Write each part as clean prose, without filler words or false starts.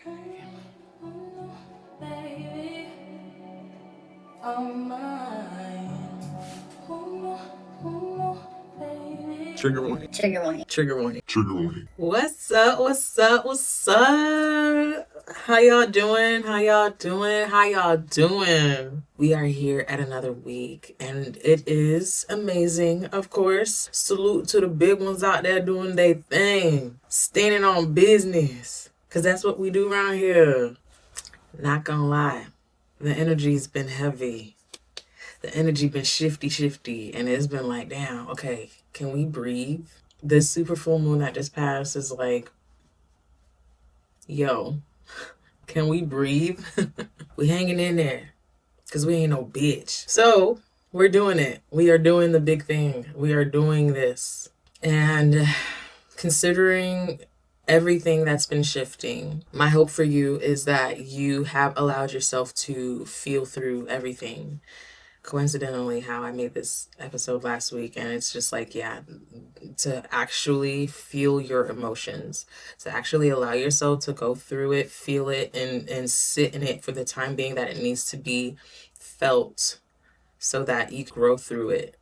Okay. Baby, I'm mine. Baby. Trigger warning. Trigger warning. Trigger warning. Trigger warning. What's up? What's up? What's up? How y'all doing? How y'all doing? How y'all doing? We are here at another week, and it is amazing, of course. Salute to the big ones out there doing their thing, standing on business, because that's what we do around here. Not gonna lie, the energy's been heavy. The energy been shifty, and it's been like, damn, okay, can we breathe? This super full moon that just passed is like, yo, can we breathe? We hanging in there, because we ain't no bitch. So, we're doing it. We are doing the big thing. We are doing this. And considering everything that's been shifting, my hope for you is that you have allowed yourself to feel through everything. Coincidentally, how I made this episode last week, and it's just like, yeah, to actually feel your emotions, to actually allow yourself to go through it, feel it, and sit in it for the time being that it needs to be felt, so that you grow through it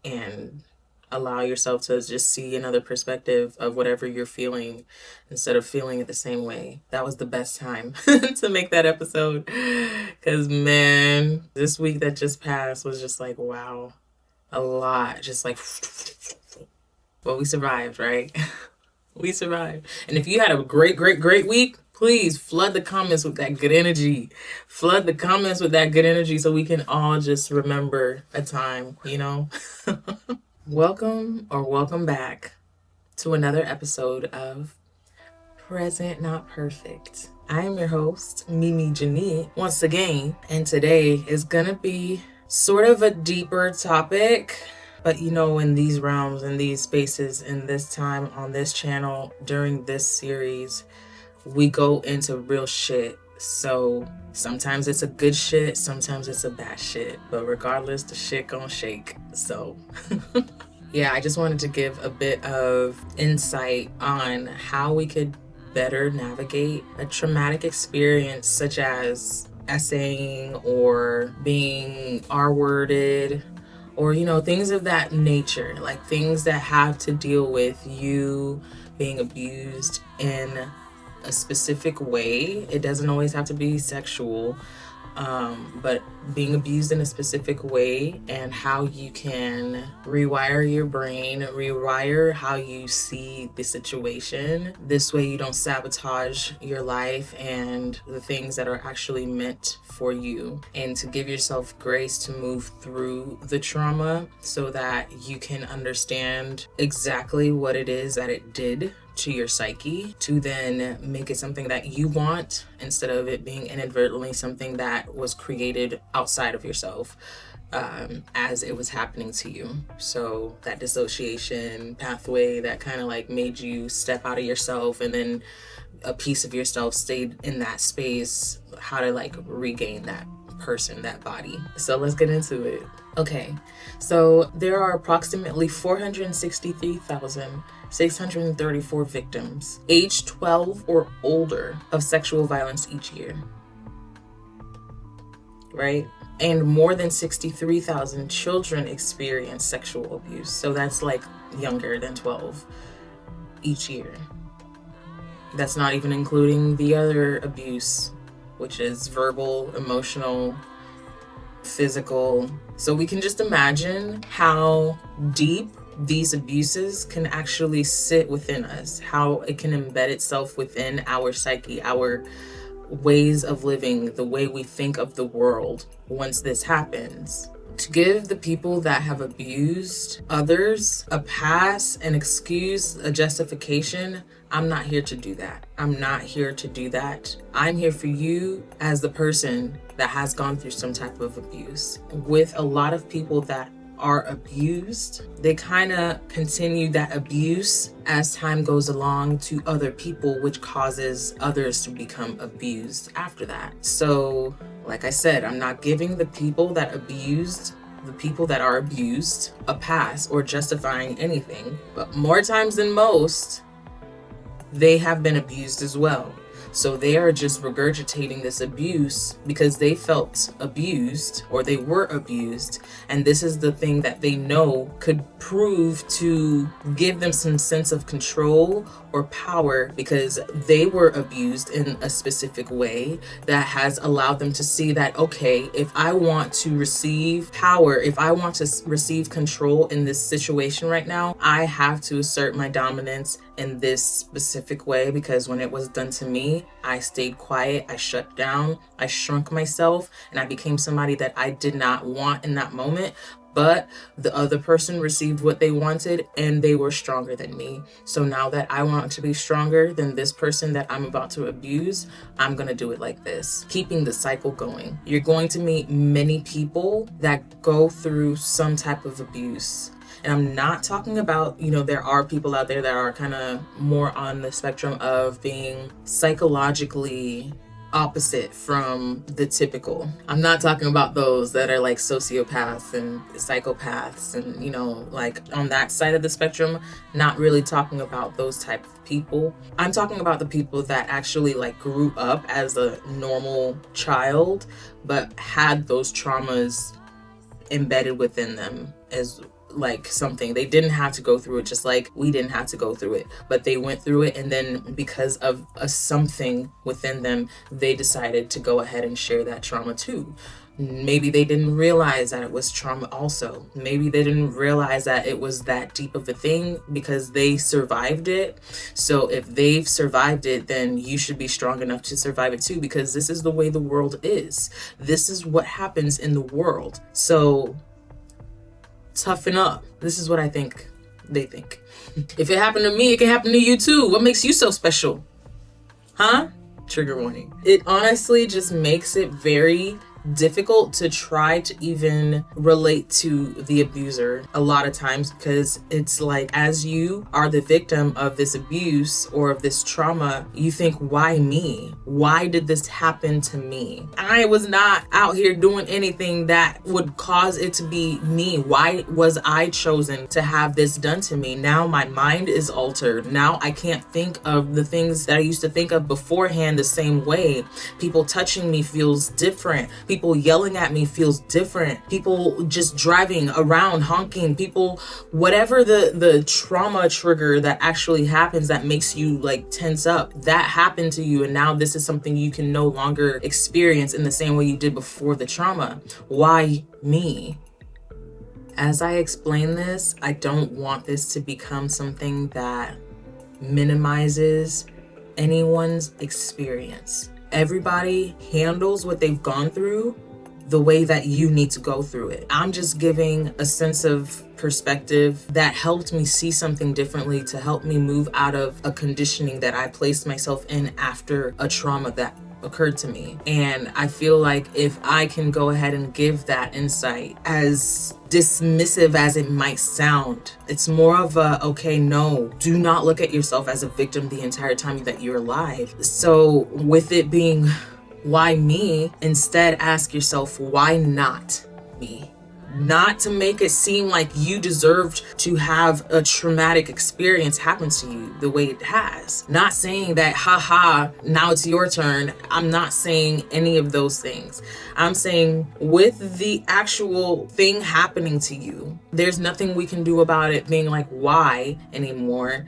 and allow yourself to just see another perspective of whatever you're feeling instead of feeling it the same way. That was the best time to make that episode, because man, this week that just passed was just like, wow, a lot, just like, well, we survived, right? We survived. And if you had a great week, please flood the comments with that good energy. Flood the comments with that good energy so we can all just remember a time, you know? Welcome back to another episode of Present Not Perfect. I am your host, Mimi Jeanite, once again, and today is gonna be sort of a deeper topic, but you know, in these realms, in these spaces, in this time, on this channel, during this series, we go into real shit. So sometimes it's a good shit, sometimes it's a bad shit, but regardless, the shit gon' shake. So yeah, I just wanted to give a bit of insight on how we could better navigate a traumatic experience such as essaying or being R-worded, or, you know, things of that nature, like things that have to deal with you being abused in a specific way. It doesn't always have to be sexual, but being abused in a specific way, and how you can rewire your brain, rewire how you see the situation. This way you don't sabotage your life and the things that are actually meant for you, and to give yourself grace to move through the trauma so that you can understand exactly what it is that it did to your psyche, to then make it something that you want instead of it being inadvertently something that was created outside of yourself as it was happening to you. So that dissociation pathway that kind of like made you step out of yourself, and then a piece of yourself stayed in that space, how to like regain that person, that body. So let's get into it. Okay, so there are approximately 463,634 victims, age 12 or older, of sexual violence each year, right? And more than 63,000 children experience sexual abuse. So that's like younger than 12 each year. That's not even including the other abuse, which is verbal, emotional, physical. So we can just imagine how deep these abuses can actually sit within us, how it can embed itself within our psyche, our ways of living, the way we think of the world once this happens. To give the people that have abused others a pass, an excuse, a justification, I'm not here to do that. I'm not here to do that. I'm here for you as the person that has gone through some type of abuse. With a lot of people that are abused, they kind of continue that abuse as time goes along to other people, which causes others to become abused after that. So, like I said, I'm not giving the people that abused the people that are abused a pass or justifying anything, but more times than most, they have been abused as well. So they are just regurgitating this abuse because they felt abused or they were abused. And this is the thing that they know could prove to give them some sense of control or power, because they were abused in a specific way that has allowed them to see that, okay, if I want to receive power, if I want to receive control in this situation right now, I have to assert my dominance in this specific way, because when it was done to me, I stayed quiet, I shut down, I shrunk myself, and I became somebody that I did not want in that moment. But the other person received what they wanted and they were stronger than me. So now that I want to be stronger than this person that I'm about to abuse, I'm going to do it like this, keeping the cycle going. You're going to meet many people that go through some type of abuse. And I'm not talking about, there are people out there that are kind of more on the spectrum of being psychologically opposite from the typical. I'm not talking about those that are like sociopaths and psychopaths and, like on that side of the spectrum, not really talking about those type of people. I'm talking about the people that actually like grew up as a normal child, but had those traumas embedded within them as like something they didn't have to go through it, just like we didn't have to go through it, but they went through it, and then because of a something within them, they decided to go ahead and share that trauma too. Maybe they didn't realize that it was trauma also. Maybe they didn't realize that it was that deep of a thing because they survived it. So if they've survived it, then you should be strong enough to survive it too, because this is the way the world is. This is what happens in the world. So toughen up. This is what I think they think. If it happened to me, it can happen to you too. What makes you so special? Huh? Trigger warning. It honestly just makes it very difficult to try to even relate to the abuser a lot of times, because it's like, as you are the victim of this abuse or of this trauma, you think, why me? Why did this happen to me? I was not out here doing anything that would cause it to be me. Why was I chosen to have this done to me? Now my mind is altered. Now I can't think of the things that I used to think of beforehand the same way. People touching me feels different. People yelling at me feels different. People just driving around honking, people, whatever the trauma trigger that actually happens that makes you like tense up, that happened to you, and now this is something you can no longer experience in the same way you did before the trauma. Why me? As I explain this, I don't want this to become something that minimizes anyone's experience. Everybody handles what they've gone through the way that you need to go through it. I'm just giving a sense of perspective that helped me see something differently, to help me move out of a conditioning that I placed myself in after a trauma that occurred to me. And I feel like if I can go ahead and give that insight, as dismissive as it might sound, it's more of a, okay, no, do not look at yourself as a victim the entire time that you're alive. So with it being, why me? Instead, ask yourself, why not me? Not to make it seem like you deserved to have a traumatic experience happen to you the way it has. Not saying that, haha, now it's your turn. I'm not saying any of those things. I'm saying with the actual thing happening to you, there's nothing we can do about it being like, why anymore?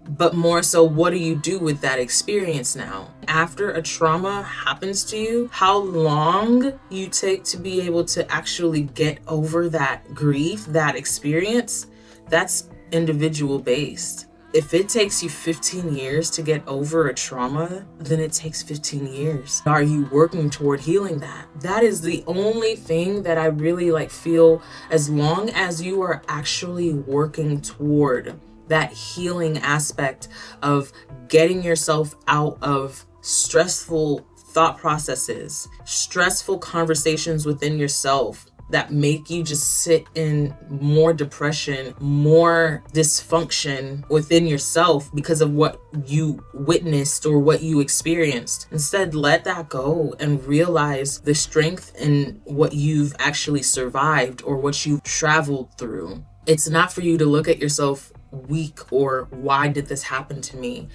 But more so, what do you do with that experience now? After a trauma happens to you, how long you take to be able to actually get over that grief, that experience, that's individual based. If it takes you 15 years to get over a trauma, then it takes 15 years. Are you working toward healing that? That is the only thing that I really feel, as long as you are actually working toward that healing aspect of getting yourself out of stressful thought processes, stressful conversations within yourself that make you just sit in more depression, more dysfunction within yourself because of what you witnessed or what you experienced. Instead, let that go and realize the strength in what you've actually survived or what you've traveled through. It's not for you to look at yourself weak or why did this happen to me?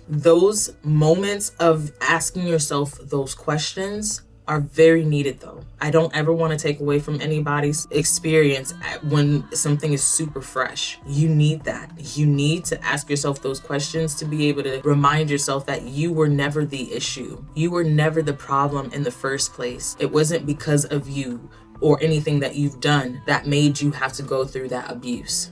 Those moments of asking yourself those questions are very needed though. I don't ever want to take away from anybody's experience when something is super fresh. You need that. You need to ask yourself those questions to be able to remind yourself that you were never the issue. You were never the problem in the first place. It wasn't because of you or anything that you've done that made you have to go through that abuse.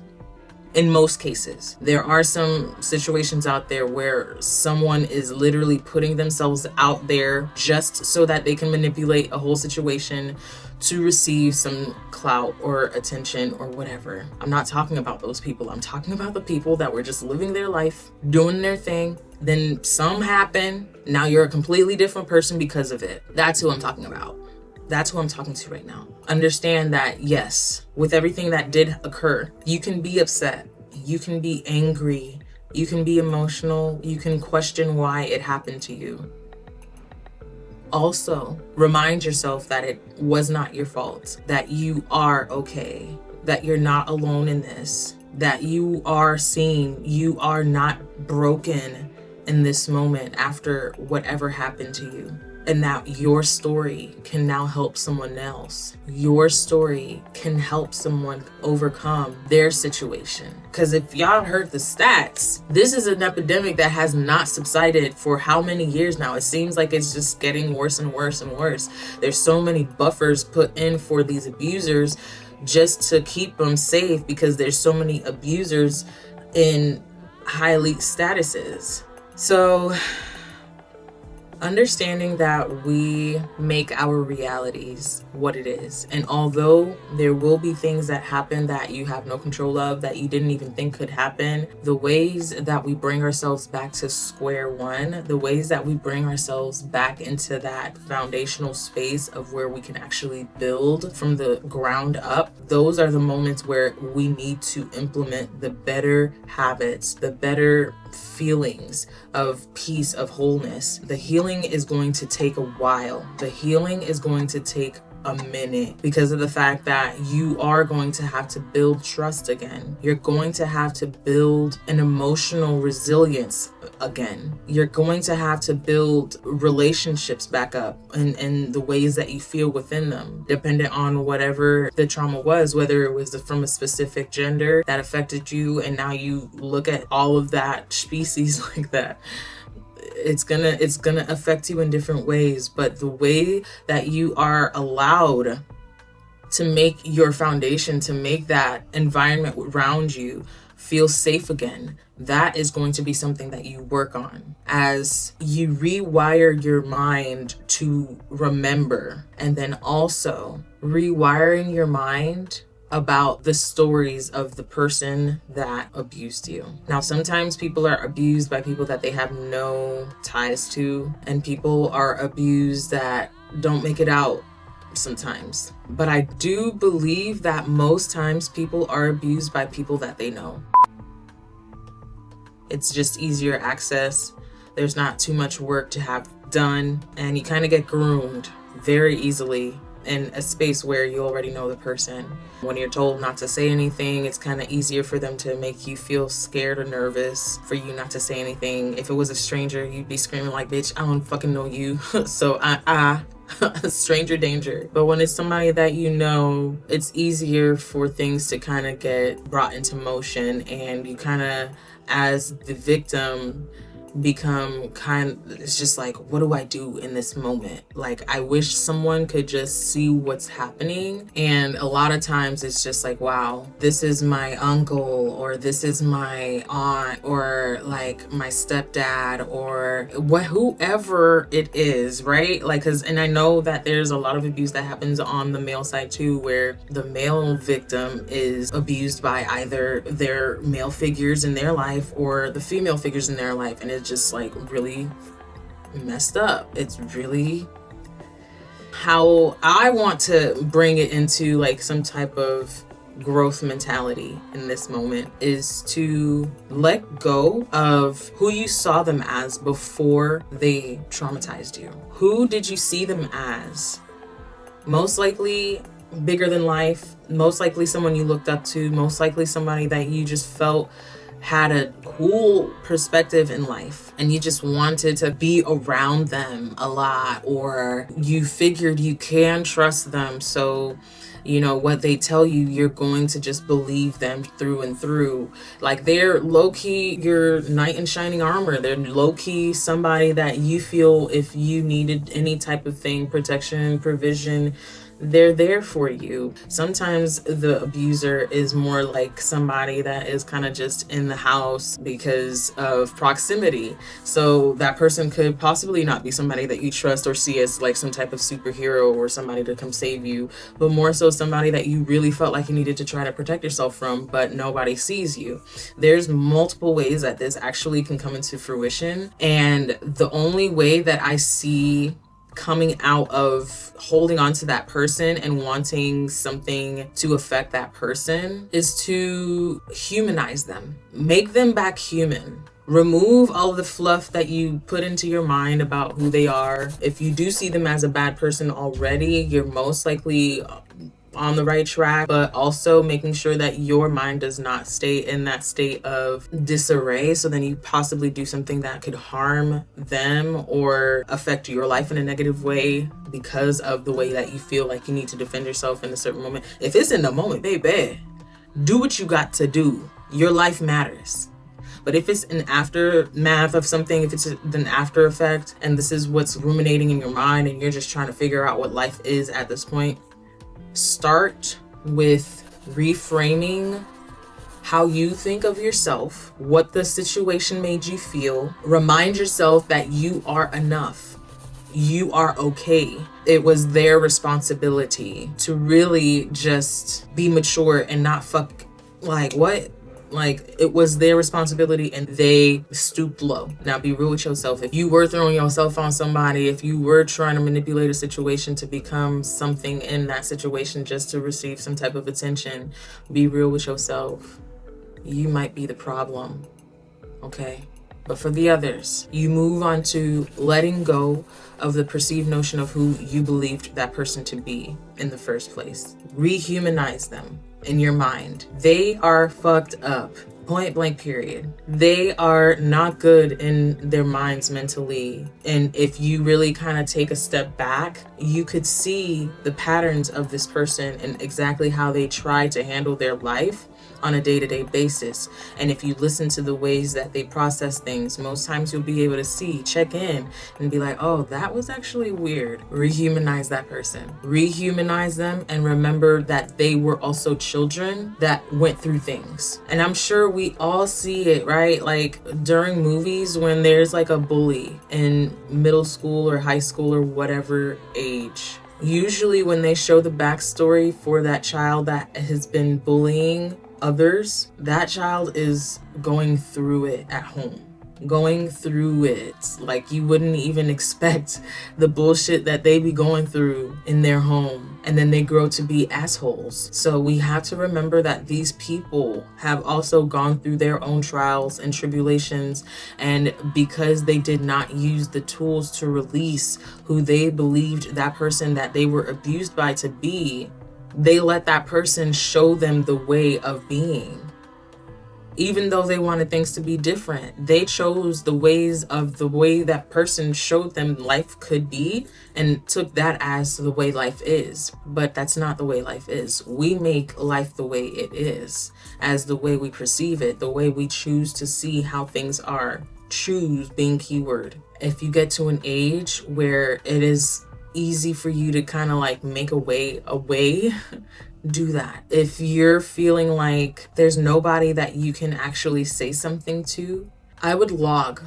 In most cases, there are some situations out there where someone is literally putting themselves out there just so that they can manipulate a whole situation to receive some clout or attention or whatever. I'm not talking about those people. I'm talking about the people that were just living their life, doing their thing. Then some happen. Now you're a completely different person because of it. That's who I'm talking about. That's who I'm talking to right now. Understand that, yes, with everything that did occur, you can be upset, you can be angry, you can be emotional, you can question why it happened to you. Also, remind yourself that it was not your fault, that you are okay, that you're not alone in this, that you are seen, you are not broken in this moment after whatever happened to you. And that your story can now help someone else. Your story can help someone overcome their situation. Because if y'all heard the stats, this is an epidemic that has not subsided for how many years now? It seems like it's just getting worse and worse and worse. There's so many buffers put in for these abusers just to keep them safe because there's so many abusers in high elite statuses. So understanding that we make our realities what it is. And although there will be things that happen that you have no control of, that you didn't even think could happen, the ways that we bring ourselves back to square one, the ways that we bring ourselves back into that foundational space of where we can actually build from the ground up, those are the moments where we need to implement the better habits, the better feelings of peace, of wholeness. The healing is going to take a while. The healing is going to take a minute because of the fact that you are going to have to build trust again. You're going to have to build an emotional resilience again. You're going to have to build relationships back up in the ways that you feel within them, dependent on whatever the trauma was, whether it was from a specific gender that affected you and now you look at all of that species like that. It's gonna affect you in different ways, but the way that you are allowed to make your foundation, to make that environment around you feel safe again, that is going to be something that you work on as you rewire your mind to remember, and then also rewiring your mind about the stories of the person that abused you. Now, sometimes people are abused by people that they have no ties to, and people are abused that don't make it out sometimes. But I do believe that most times people are abused by people that they know. It's just easier access. There's not too much work to have done, and you kind of get groomed very easily in a space where you already know the person. When you're told not to say anything, it's kind of easier for them to make you feel scared or nervous for you not to say anything. If it was a stranger, you'd be screaming like, bitch, I don't fucking know you. So stranger danger. But when it's somebody that you know, it's easier for things to kind of get brought into motion, and you kind of, as the victim, become it's just like, what do I do in this moment? Like, I wish someone could just see what's happening. And a lot of times it's just like, wow, this is my uncle, or this is my aunt, or like my stepdad, or whoever it is, right? Like, and I know that there's a lot of abuse that happens on the male side too, where the male victim is abused by either their male figures in their life or the female figures in their life, and it's just like really messed up. It's really how I want to bring it into like some type of growth mentality in this moment is to let go of who you saw them as before they traumatized you. Who did you see them as? Most likely bigger than life, most likely someone you looked up to, most likely somebody that you just felt had a cool perspective in life and you just wanted to be around them a lot, or you figured you can trust them, so what they tell you, you're going to just believe them through and through. Like, they're low-key your knight in shining armor. They're low-key somebody that you feel if you needed any type of thing, protection, provision, they're there for you. Sometimes the abuser is more like somebody that is kind of just in the house because of proximity. So that person could possibly not be somebody that you trust or see as like some type of superhero or somebody to come save you, but more so somebody that you really felt like you needed to try to protect yourself from, but nobody sees you. There's multiple ways that this actually can come into fruition, and the only way that I see coming out of holding on to that person and wanting something to affect that person is to humanize them. Make them back human. Remove all of the fluff that you put into your mind about who they are. If you do see them as a bad person already, you're most likely on the right track, but also making sure that your mind does not stay in that state of disarray, so then you possibly do something that could harm them or affect your life in a negative way because of the way that you feel like you need to defend yourself in a certain moment. If it's in the moment, baby, do what you got to do. Your life matters. But if it's an aftermath of something, if it's an after effect, and this is what's ruminating in your mind and you're just trying to figure out what life is at this point, start with reframing how you think of yourself, what the situation made you feel. Remind yourself that you are enough. You are okay. It was their responsibility to really just be mature and not fuck like what? Like, it was their responsibility and they stooped low. Now be real with yourself. If you were throwing yourself on somebody, if you were trying to manipulate a situation to become something in that situation just to receive some type of attention, be real with yourself. You might be the problem, okay? But for the others, you move on to letting go of the perceived notion of who you believed that person to be in the first place. Rehumanize them in your mind. They are fucked up. Point blank period. They are not good in their minds mentally. And if you really kind of take a step back, you could see the patterns of this person and exactly how they try to handle their life on a day-to-day basis. And if you listen to the ways that they process things, most times you'll be able to see, check in and be like, oh, that was actually weird. Rehumanize that person. Rehumanize them and remember that they were also children that went through things. And I'm sure we all see it, right? Like during movies when there's like a bully in middle school or high school or whatever age. Usually when they show the backstory for that child that has been bullying others, that child is going through it at home. Going through it. Like you wouldn't even expect the bullshit that they be going through in their home. And then they grow to be assholes. So we have to remember that these people have also gone through their own trials and tribulations. And because they did not use the tools to release who they believed that person that they were abused by to be, they let that person show them the way of being. Even though they wanted things to be different, they chose the ways of the way that person showed them life could be and took that as the way life is. But that's not the way life is. We make life the way it is, as the way we perceive it, the way we choose to see how things are. Choose being keyword. If you get to an age where it is easy for you to kind of like make a way, do that. If you're feeling like there's nobody that you can actually say something to, I would log.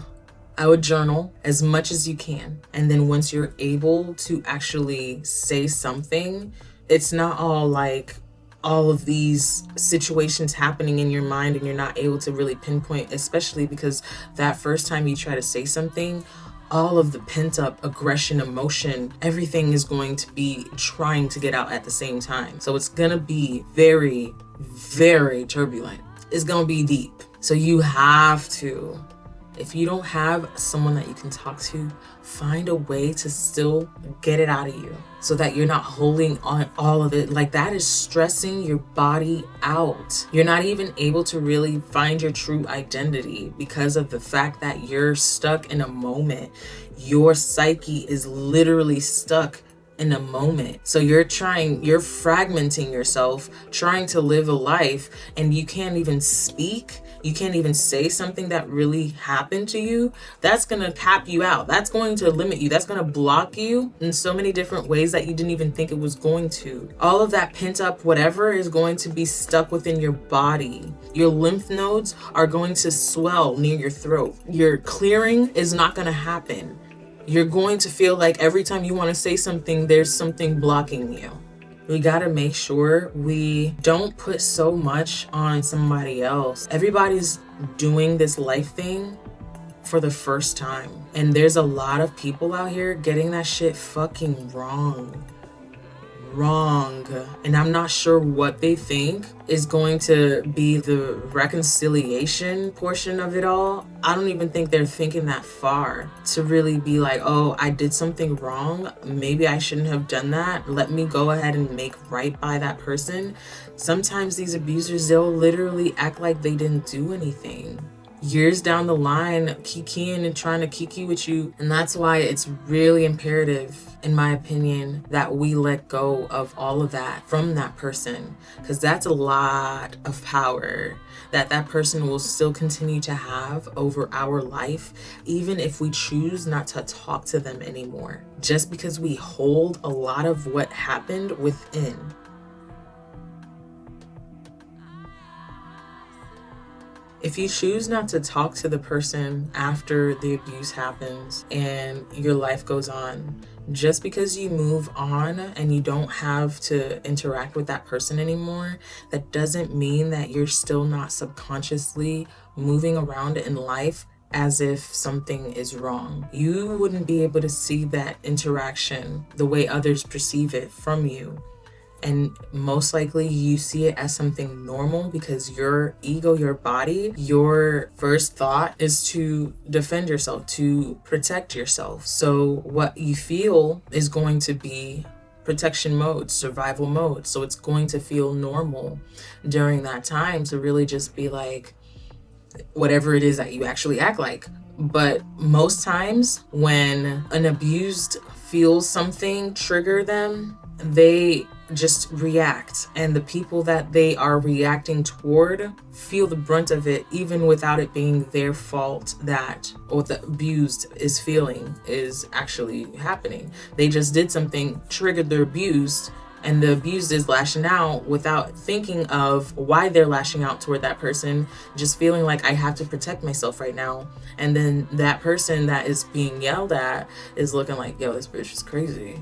I would journal as much as you can. And then once you're able to actually say something, it's not all like all of these situations happening in your mind and you're not able to really pinpoint, especially because that first time you try to say something, all of the pent up aggression, emotion, everything is going to be trying to get out at the same time. So it's gonna be very, very turbulent. It's gonna be deep. So you have to, If you don't have someone that you can talk to, find a way to still get it out of you so that you're not holding on all of it. Like, that is stressing your body out. You're not even able to really find your true identity because of the fact that you're stuck in a moment. Your psyche is literally stuck in a moment. So you're fragmenting yourself, trying to live a life, and you can't even speak. You can't even say something that really happened to you. That's going to tap you out. That's going to limit you. That's going to block you in so many different ways that you didn't even think it was going to. All of that pent up whatever is going to be stuck within your body. Your lymph nodes are going to swell near your throat. Your clearing is not going to happen. You're going to feel like every time you want to say something, there's something blocking you. We gotta make sure we don't put so much on somebody else. Everybody's doing this life thing for the first time. And there's a lot of people out here getting that shit fucking wrong. And I'm not sure what they think is going to be the reconciliation portion of it all. I don't even think they're thinking that far to really be like, oh, I did something wrong. Maybe I shouldn't have done that. Let me go ahead and make right by that person. Sometimes these abusers, they'll literally act like they didn't do anything. Years down the line, kikiing and trying to kiki with you. And that's why it's really imperative, in my opinion, that we let go of all of that from that person, because that's a lot of power that person will still continue to have over our life, even if we choose not to talk to them anymore, just because we hold a lot of what happened within. If you choose not to talk to the person after the abuse happens and your life goes on, just because you move on and you don't have to interact with that person anymore, that doesn't mean that you're still not subconsciously moving around in life as if something is wrong. You wouldn't be able to see that interaction the way others perceive it from you. And most likely you see it as something normal because your ego, your body, your first thought is to defend yourself, to protect yourself. So what you feel is going to be protection mode, survival mode. So it's going to feel normal during that time to really just be like whatever it is that you actually act like. But most times when an abused feels something trigger them, they just react, and the people that they are reacting toward feel the brunt of it, even without it being their fault that what the abused is feeling is actually happening. They just did something, triggered the abused, and the abused is lashing out without thinking of why they're lashing out toward that person, just feeling like I have to protect myself right now. And then that person that is being yelled at is looking like, yo, this bitch is crazy.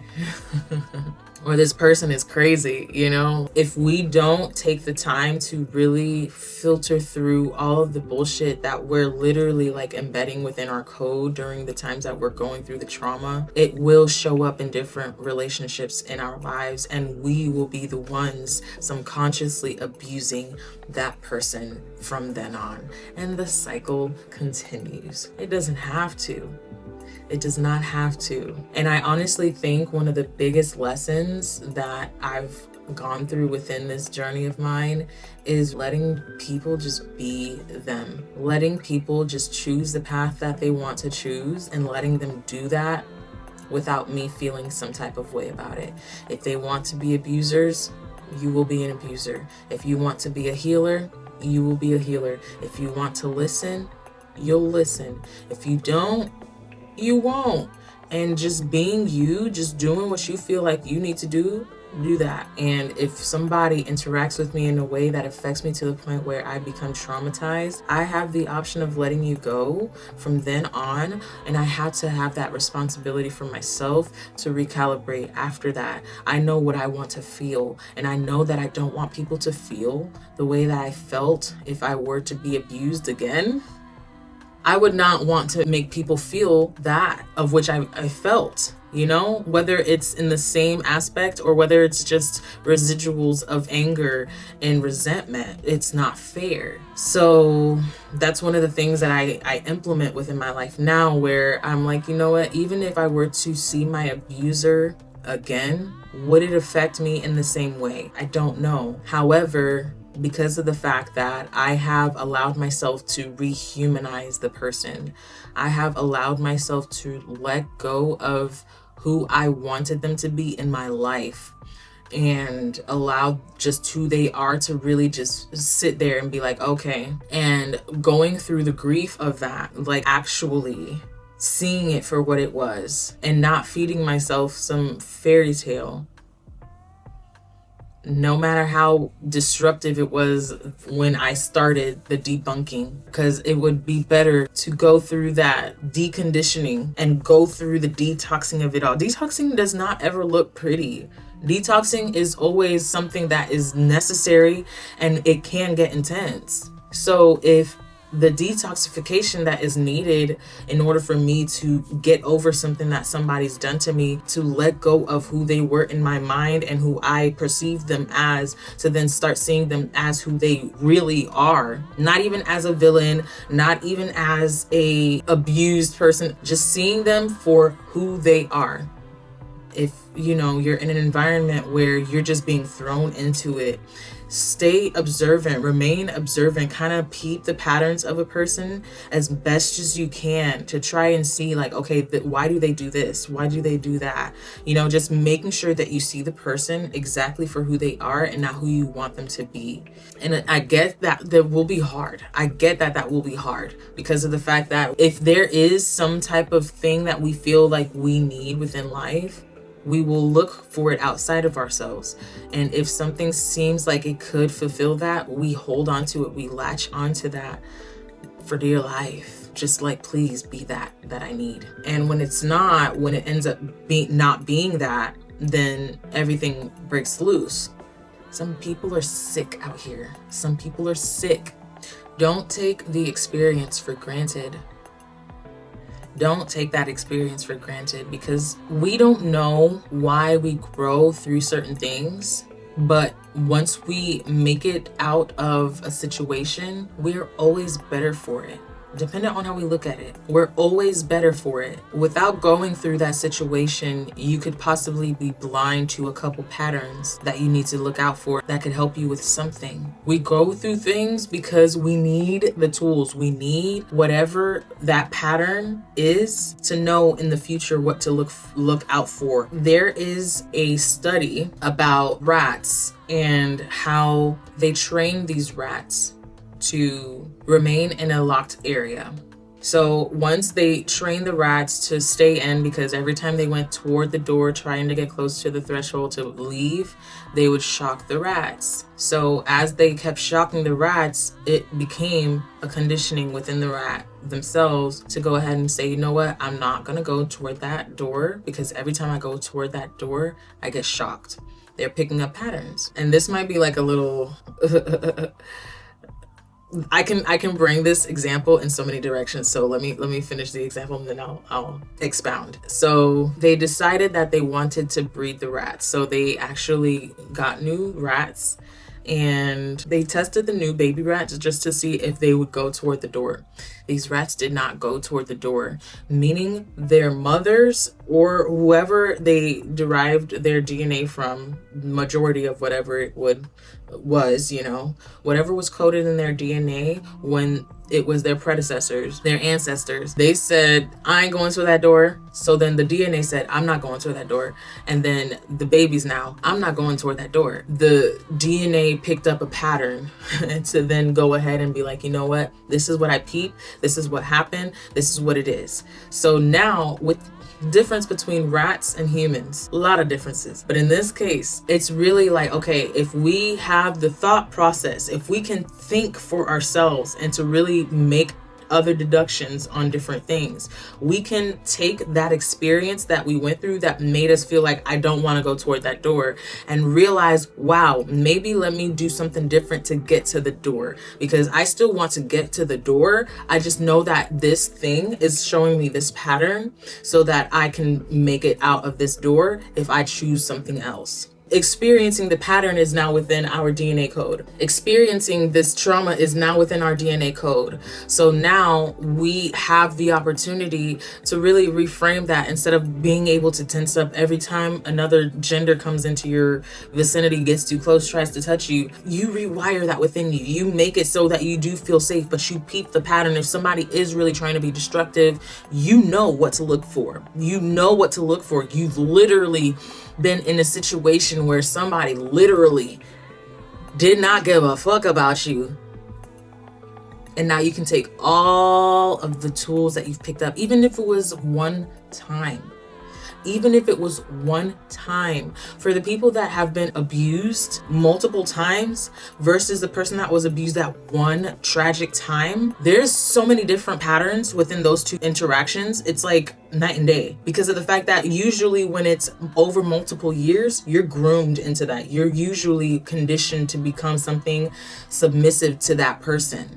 Or this person is crazy, you know? If we don't take the time to really filter through all of the bullshit that we're literally like embedding within our code during the times that we're going through the trauma, it will show up in different relationships in our lives, and we will be the ones subconsciously abusing that person from then on. And the cycle continues. It doesn't have to. It does not have to. And I honestly think one of the biggest lessons that I've gone through within this journey of mine is letting people just be them. Letting people just choose the path that they want to choose, and letting them do that without me feeling some type of way about it. If they want to be abusers, you will be an abuser. If you want to be a healer, you will be a healer. If you want to listen, you'll listen. If you don't, you won't. And just being you, just doing what you feel like you need to do that. And if somebody interacts with me in a way that affects me to the point where I become traumatized, I have the option of letting you go from then on. And I have to have that responsibility for myself to recalibrate after that. I know what I want to feel, and I know that I don't want people to feel the way that I felt if I were to be abused again. I would not want to make people feel that of which I felt. you know, whether it's in the same aspect or whether it's just residuals of anger and resentment. It's not fair. So that's one of the things that I implement within my life now, where I'm like, you know what, even if I were to see my abuser again, would it affect me in the same way? I don't know. However, because of the fact that I have allowed myself to rehumanize the person, I have allowed myself to let go of who I wanted them to be in my life and allow just who they are to really just sit there and be like, okay, and going through the grief of that, like actually seeing it for what it was and not feeding myself some fairy tale. No matter how disruptive it was when I started the debunking, because it would be better to go through that deconditioning and go through the detoxing of it all. Detoxing does not ever look pretty. Detoxing is always something that is necessary, and it can get intense. So if the detoxification that is needed in order for me to get over something that somebody's done to me, to let go of who they were in my mind and who I perceived them as, to then start seeing them as who they really are, not even as a villain, not even as a abused person, just seeing them for who they are. If you know you're in an environment where you're just being thrown into it, stay observant, remain observant, kind of peep the patterns of a person as best as you can to try and see like, okay, why do they do this? Why do they do that? You know, just making sure that you see the person exactly for who they are and not who you want them to be. And I get that that will be hard. I get that that will be hard because of the fact that if there is some type of thing that we feel like we need within life, we will look for it outside of ourselves. And if something seems like it could fulfill that, we hold on to it. We latch onto that for dear life. Just like, please be that I need. And when it's not, when it ends up not being that, then everything breaks loose. Some people are sick out here. Some people are sick. Don't take the experience for granted. Don't take that experience for granted, because we don't know why we grow through certain things. But once we make it out of a situation, we're always better for it. Depending on how we look at it, we're always better for it. Without going through that situation, you could possibly be blind to a couple patterns that you need to look out for that could help you with something. We go through things because we need the tools. We need whatever that pattern is to know in the future what to look out for. There is a study about rats and how they train these rats to remain in a locked area. So once they train the rats to stay in, because every time they went toward the door trying to get close to the threshold to leave, they would shock the rats. So as they kept shocking the rats, it became a conditioning within the rat themselves to go ahead and say, you know what, I'm not gonna go toward that door, because every time I go toward that door, I get shocked. They're picking up patterns. And this might be like a little I can bring this example in so many directions. So let me finish the example and then I'll expound. So they decided that they wanted to breed the rats. So they actually got new rats and they tested the new baby rats just to see if they would go toward the door. These rats did not go toward the door, meaning their mothers or whoever they derived their DNA from, majority of whatever it was, you know, whatever was coded in their DNA when it was their predecessors, their ancestors, they said, I ain't going to that door. So then the DNA said, I'm not going toward that door. And then the babies now, I'm not going toward that door. The DNA picked up a pattern to then go ahead and be like, you know what? This is what I peep. This is what happened. This is what it is. So now with difference between rats and humans, a lot of differences, but in this case it's really like, okay, if we have the thought process, if we can think for ourselves and to really make other deductions on different things. We can take that experience that we went through that made us feel like I don't want to go toward that door, and realize, wow, maybe let me do something different to get to the door, because I still want to get to the door. I just know that this thing is showing me this pattern so that I can make it out of this door if I choose something else. Experiencing the pattern is now within our DNA code. Experiencing this trauma is now within our DNA code. So now we have the opportunity to really reframe that. Instead of being able to tense up every time another gender comes into your vicinity, gets too close, tries to touch you, you rewire that within you. You make it so that you do feel safe, but you peep the pattern. If somebody is really trying to be destructive, you know what to look for. You know what to look for. You've literally been in a situation where somebody literally did not give a fuck about you. And now you can take all of the tools that you've picked up, even if it was one time. Even if it was one time. For the people that have been abused multiple times versus the person that was abused that one tragic time, there's so many different patterns within those two interactions. It's like night and day, because of the fact that usually when it's over multiple years, you're groomed into that. You're usually conditioned to become something submissive to that person.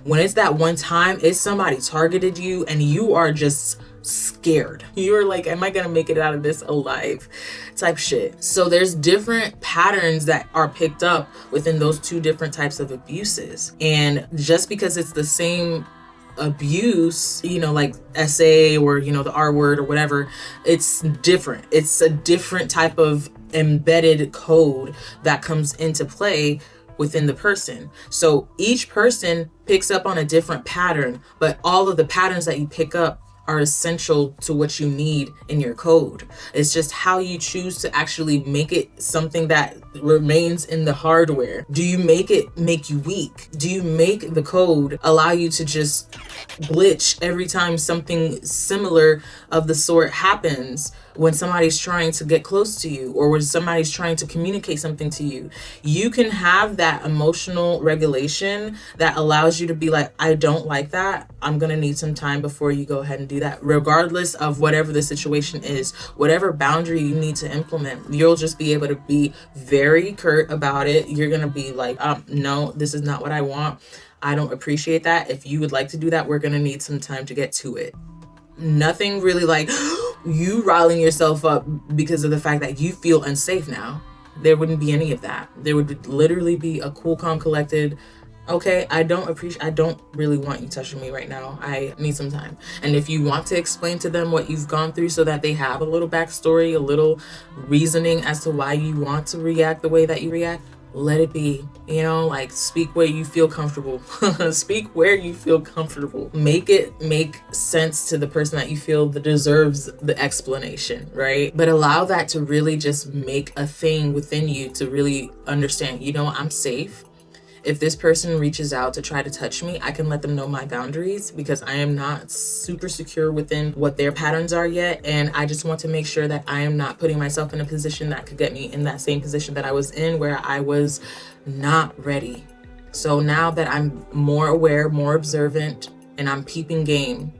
When it's that one time, it's somebody targeted you and you are just scared. You're like, am I gonna make it out of this alive type shit. So there's different patterns that are picked up within those two different types of abuses. And just because it's the same abuse, like SA or, the R word or whatever, it's different. It's a different type of embedded code that comes into play within the person. So each person picks up on a different pattern, but all of the patterns that you pick up are essential to what you need in your code. It's just how you choose to actually make it something that remains in the hardware. Do you make it make you weak? Do you make the code allow you to just glitch every time something similar of the sort happens? When somebody's trying to get close to you, or when somebody's trying to communicate something to you, you can have that emotional regulation that allows you to be like, I don't like that. I'm going to need some time before you go ahead and do that. Regardless of whatever the situation is, whatever boundary you need to implement, you'll just be able to be very curt about it. You're going to be like, no, this is not what I want. I don't appreciate that. If you would like to do that, we're going to need some time to get to it. Nothing really like you riling yourself up because of the fact that you feel unsafe now. There wouldn't be any of that. There would literally be a cool, calm, collected, okay, I don't really want you touching me right now. I need some time. And if you want to explain to them what you've gone through so that they have a little backstory, a little reasoning as to why you want to react the way that you react, let it be. Speak where you feel comfortable. Speak where you feel comfortable. Make it make sense to the person that you feel that deserves the explanation, right? But allow that to really just make a thing within you to really understand, I'm safe. If this person reaches out to try to touch me, I can let them know my boundaries, because I am not super secure within what their patterns are yet. And I just want to make sure that I am not putting myself in a position that could get me in that same position that I was in, where I was not ready. So now that I'm more aware, more observant, and I'm peeping game,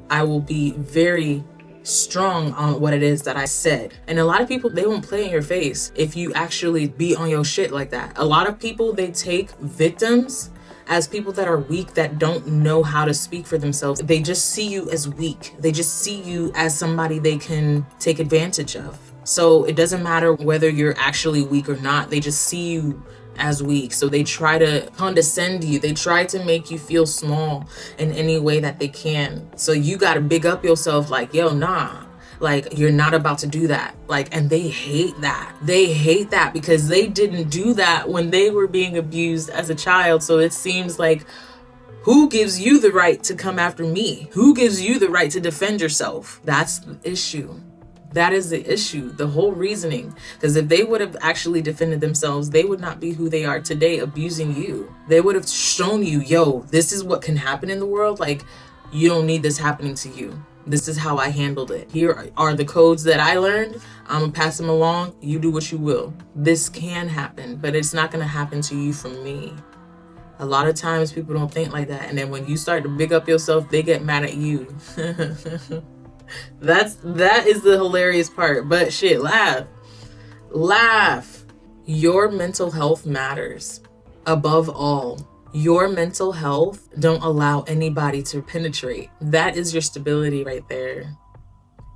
I will be very strong on what it is that I said. And a lot of people, they won't play in your face if you actually be on your shit like that. A lot of people, they take victims as people that are weak, that don't know how to speak for themselves. They just see you as weak. They just see you as somebody they can take advantage of. So it doesn't matter whether you're actually weak or not. They just see you as weak. So they try to condescend you. They try to make you feel small in any way that they can. So you got to big up yourself like, yo, nah, you're not about to do that. And they hate that. They hate that because they didn't do that when they were being abused as a child. So it seems like, who gives you the right to come after me? Who gives you the right to defend yourself? That's the issue. That is the issue, the whole reasoning. Because if they would have actually defended themselves, they would not be who they are today, abusing you. They would have shown you, yo, this is what can happen in the world. You don't need this happening to you. This is how I handled it. Here are the codes that I learned. I'm gonna pass them along. You do what you will. This can happen, but it's not gonna happen to you from me. A lot of times people don't think like that. And then when you start to big up yourself, they get mad at you. That is the hilarious part. But shit, laugh. Your mental health matters. Above all, your mental health don't allow anybody to penetrate. That is your stability right there.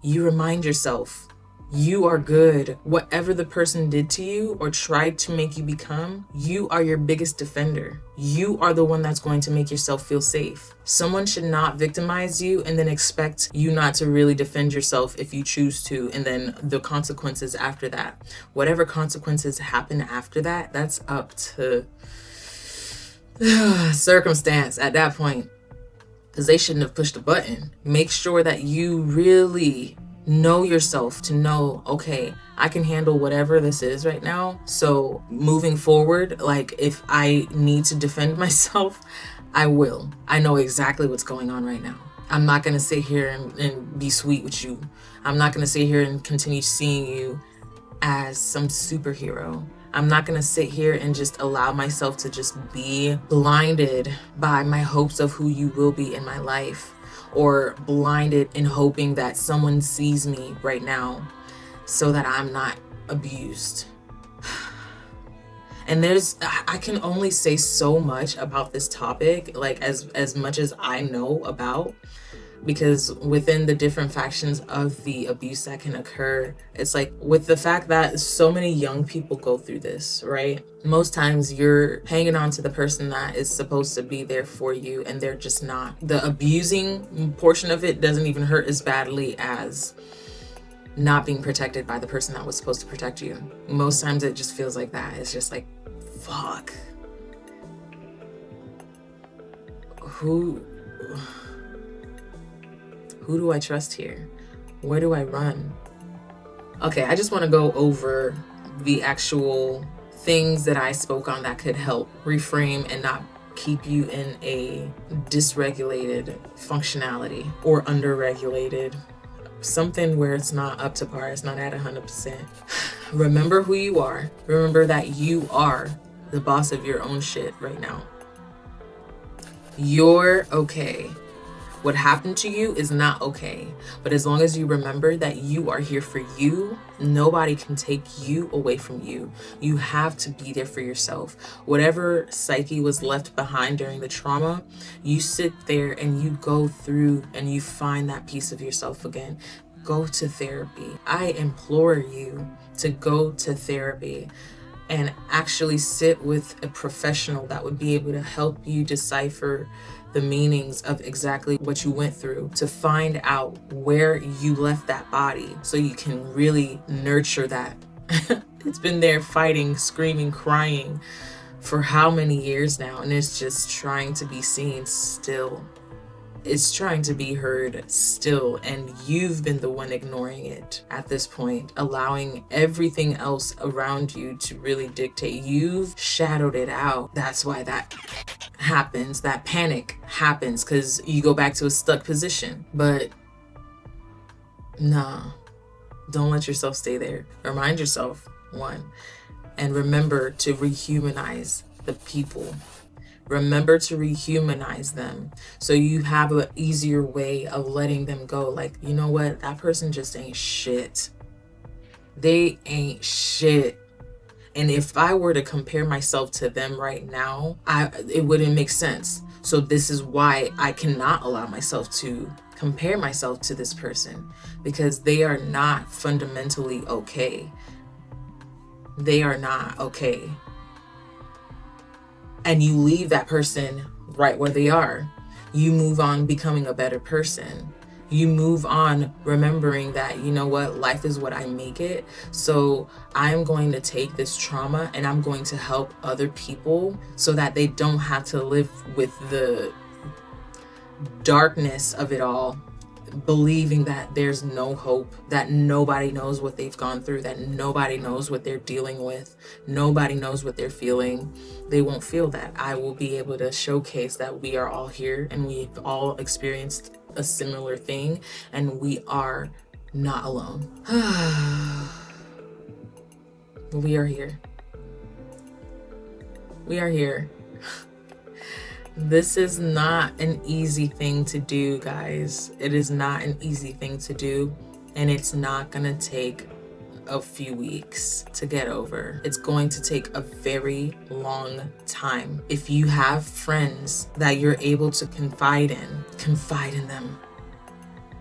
You remind yourself, you are good. Whatever the person did to you or tried to make you become, you are your biggest defender. You are the one that's going to make yourself feel safe. Someone should not victimize you and then expect you not to really defend yourself if you choose to, and then the consequences after that. Whatever consequences happen after that, that's up to circumstance at that point, because they shouldn't have pushed the button. Make sure that you really know yourself to know, okay, I can handle whatever this is right now. So moving forward, like if I need to defend myself, I will. I know exactly what's going on right now. I'm not going to sit here and be sweet with you. I'm not going to sit here and continue seeing you as some superhero. I'm not going to sit here and just allow myself to just be blinded by my hopes of who you will be in my life, or blinded in hoping that someone sees me right now so that I'm not abused. And I can only say so much about this topic, like as much as I know about, because within the different factions of the abuse that can occur, it's like with the fact that so many young people go through this, right? Most times you're hanging on to the person that is supposed to be there for you, and they're just not. The abusing portion of it doesn't even hurt as badly as not being protected by the person that was supposed to protect you. Most times it just feels like that. It's just like, fuck. Who do I trust here? Where do I run? Okay, I just want to go over the actual things that I spoke on that could help reframe and not keep you in a dysregulated functionality or underregulated, something where it's not up to par, it's not at 100%. Remember who you are. Remember that you are the boss of your own shit right now. You're okay. What happened to you is not okay. But as long as you remember that you are here for you, nobody can take you away from you. You have to be there for yourself. Whatever psyche was left behind during the trauma, you sit there and you go through and you find that piece of yourself again. Go to therapy. I implore you to go to therapy and actually sit with a professional that would be able to help you decipher the meanings of exactly what you went through, to find out where you left that body so you can really nurture that. It's been there fighting, screaming, crying for how many years now, and it's just trying to be seen still. It's trying to be heard still, and you've been the one ignoring it at this point, allowing everything else around you to really dictate. You've shadowed it out. That's why that happens, that panic happens, because you go back to a stuck position. But nah, don't let yourself stay there. Remind yourself, one, and remember to rehumanize the people. Remember to rehumanize them so you have an easier way of letting them go. Like, you know what? That person just ain't shit. They ain't shit. And if I were to compare myself to them right now, it wouldn't make sense. So this is why I cannot allow myself to compare myself to this person, because they are not fundamentally okay. They are not okay. And you leave that person right where they are. You move on becoming a better person. You move on remembering that, you know what, life is what I make it. So I'm going to take this trauma and I'm going to help other people so that they don't have to live with the darkness of it all, believing that there's no hope, that nobody knows what they've gone through, that nobody knows what they're dealing with, nobody knows what they're feeling. They won't feel that. I will be able to showcase that we are all here and we've all experienced a similar thing and we are not alone. We are here. We are here. This is not an easy thing to do, guys. It is not an easy thing to do, and it's not gonna take a few weeks to get over. It's going to take a very long time. If you have friends that you're able to confide in them.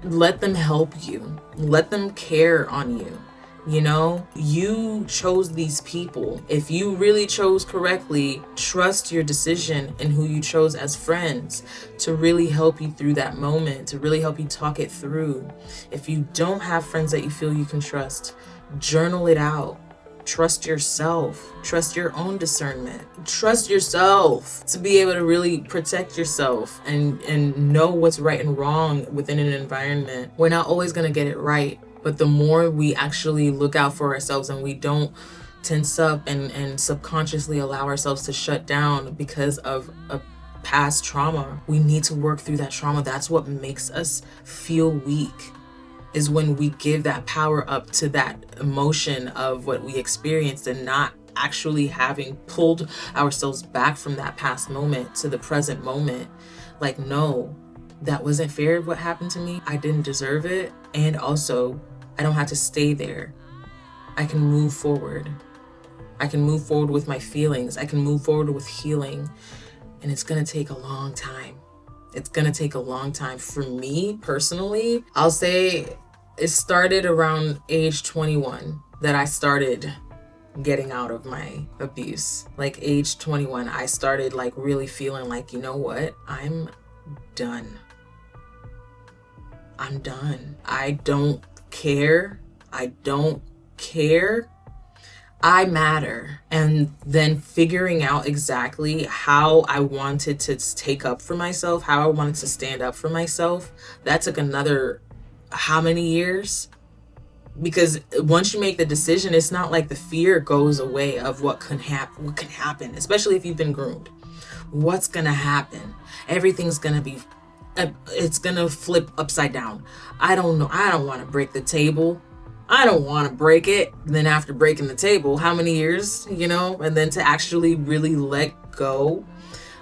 Let them help you. Let them care on you. You know, you chose these people. If you really chose correctly, trust your decision and who you chose as friends to really help you through that moment, to really help you talk it through. If you don't have friends that you feel you can trust, journal it out. Trust yourself. Trust your own discernment. Trust yourself to be able to really protect yourself and know what's right and wrong within an environment. We're not always going to get it right. But the more we actually look out for ourselves and we don't tense up and subconsciously allow ourselves to shut down because of a past trauma, we need to work through that trauma. That's what makes us feel weak, is when we give that power up to that emotion of what we experienced and not actually having pulled ourselves back from that past moment to the present moment. Like, no, that wasn't fair what happened to me. I didn't deserve it. And also, I don't have to stay there. I can move forward. I can move forward with my feelings. I can move forward with healing. And it's going to take a long time. It's going to take a long time. For me personally, I'll say it started around age 21 that I started getting out of my abuse. Like age 21, I started like really feeling like, you know what? I'm done. I'm done. I don't care. I don't care. I matter. And then figuring out exactly how I wanted to take up for myself, how I wanted to stand up for myself, that took another how many years? Because once you make the decision, it's not like the fear goes away of what can happen, especially if you've been groomed. What's gonna happen? Everything's gonna be, it's gonna flip upside down. I don't know. I don't want to break the table. I don't want to break it. And then after breaking the table, how many years, you know? And then to actually really let go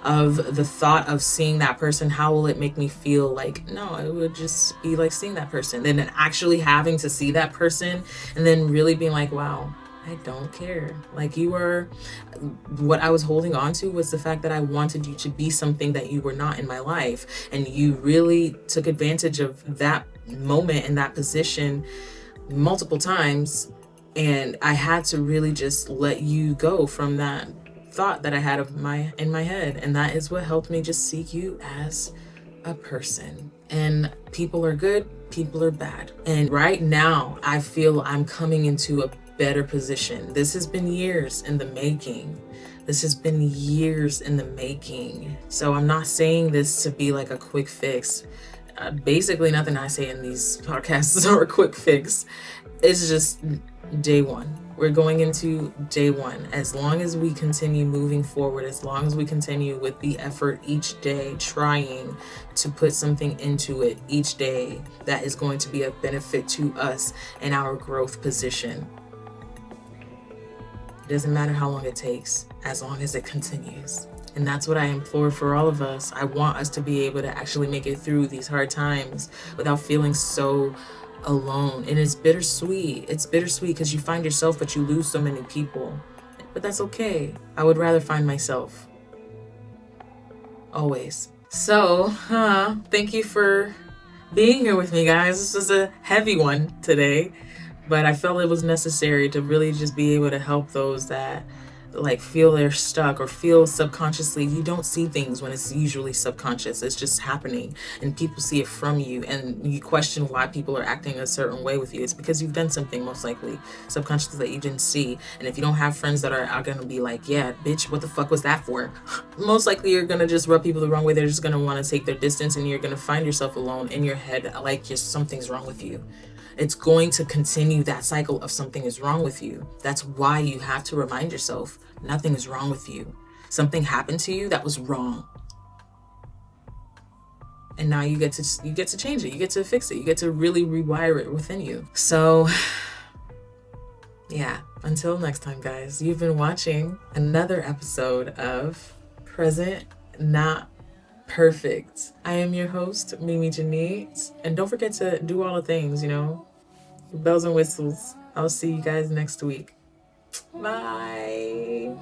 of the thought of seeing that person, how will it make me feel? Like, no, it would just be like seeing that person. Then actually having to see that person and then really being like, wow, I don't care. Like, you were, what I was holding on to was the fact that I wanted you to be something that you were not in my life. And you really took advantage of that moment and that position multiple times. And I had to really just let you go from that thought that I had in my head. And that is what helped me just see you as a person. And people are good, people are bad. And right now I feel I'm coming into a better position. This has been years in the making. This has been years in the making. So I'm not saying this to be like a quick fix. Basically nothing I say in these podcasts are a quick fix. It's just day one. We're going into day one. As long as we continue moving forward, as long as we continue with the effort each day, trying to put something into it each day that is going to be a benefit to us in our growth position. It doesn't matter how long it takes, as long as it continues. And that's what I implore for all of us. I want us to be able to actually make it through these hard times without feeling so alone. And it's bittersweet. It's bittersweet because you find yourself, but you lose so many people. But that's okay. I would rather find myself. Always. So, thank you for being here with me, guys. This was a heavy one today, but I felt it was necessary to really just be able to help those that like feel they're stuck or feel subconsciously. You don't see things when it's usually subconscious. It's just happening and people see it from you and you question why people are acting a certain way with you. It's because you've done something most likely subconsciously that you didn't see. And if you don't have friends that are going to be like, yeah, bitch, what the fuck was that for? Most likely you're going to just rub people the wrong way. They're just going to want to take their distance and you're going to find yourself alone in your head like just something's wrong with you. It's going to continue that cycle of something is wrong with you. That's why you have to remind yourself nothing is wrong with you. Something happened to you that was wrong. And now you get to change it. You get to fix it. You get to really rewire it within you. So yeah, until next time, guys, you've been watching another episode of Present Not perfect. I am your host, Mimi Jeanite. And don't forget to do all the things, bells and whistles. I'll see you guys next week. Bye.